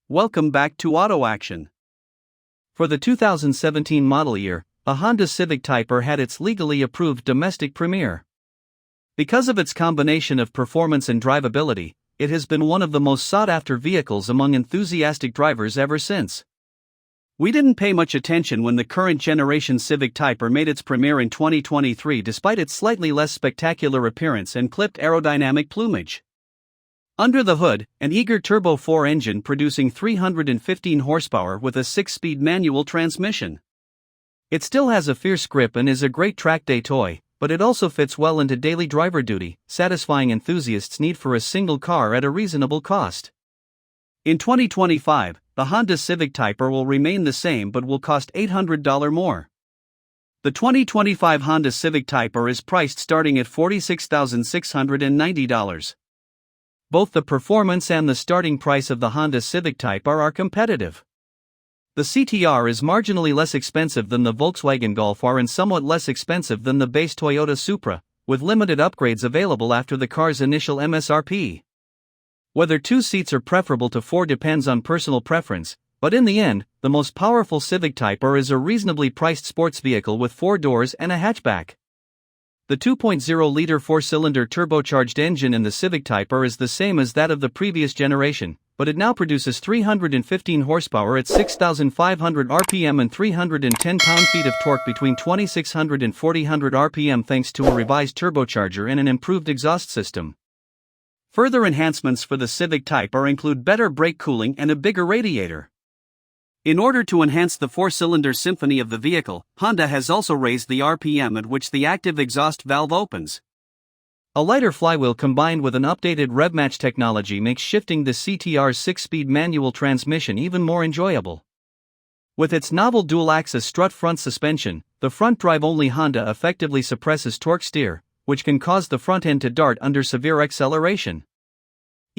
Welcome back to Auto Action. For the 2017 model year, a Honda Civic Type R had its legally approved domestic premiere. Because of its combination of performance and drivability, it has been one of the most sought-after vehicles among enthusiastic drivers ever since. We didn't pay much attention when the current generation Civic Type R made its premiere in 2023 despite its slightly less spectacular appearance and clipped aerodynamic plumage. Under the hood, an eager turbo 4 engine producing 315 horsepower with a 6-speed manual transmission. It still has a fierce grip and is a great track day toy, but it also fits well into daily driver duty, satisfying enthusiasts' need for a single car at a reasonable cost. In 2025, the Honda Civic Type R will remain the same but will cost $800 more. The 2025 Honda Civic Type R is priced starting at $46,690. Both the performance and the starting price of the Honda Civic Type R are competitive. The CTR is marginally less expensive than the Volkswagen Golf R and somewhat less expensive than the base Toyota Supra, with limited upgrades available after the car's initial MSRP. Whether 2 seats are preferable to 4 depends on personal preference, but in the end, the most powerful Civic Type R is a reasonably priced sports vehicle with 4 doors and a hatchback. The 2.0-liter 4-cylinder turbocharged engine in the Civic Type R is the same as that of the previous generation, but it now produces 315 horsepower at 6,500 RPM and 310 pound-feet of torque between 2,600 and 4,000 RPM thanks to a revised turbocharger and an improved exhaust system. Further enhancements for the Civic Type R include better brake cooling and a bigger radiator. In order to enhance the 4-cylinder symphony of the vehicle, Honda has also raised the RPM at which the active exhaust valve opens. A lighter flywheel combined with an updated RevMatch technology makes shifting the CTR's 6-speed manual transmission even more enjoyable. With its novel dual-axis strut front suspension, the front-drive-only Honda effectively suppresses torque steer, which can cause the front end to dart under severe acceleration.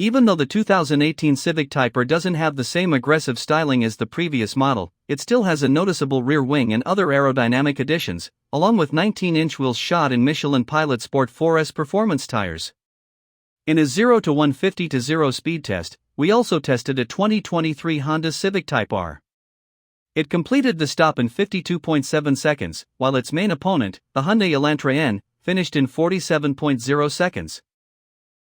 Even though the 2018 Civic Type R doesn't have the same aggressive styling as the previous model, it still has a noticeable rear wing and other aerodynamic additions, along with 19-inch wheels shod in Michelin Pilot Sport 4S performance tires. In a 0 to 150 to 0 speed test, we also tested a 2023 Honda Civic Type R. It completed the stop in 52.7 seconds, while its main opponent, the Hyundai Elantra N, finished in 47.0 seconds.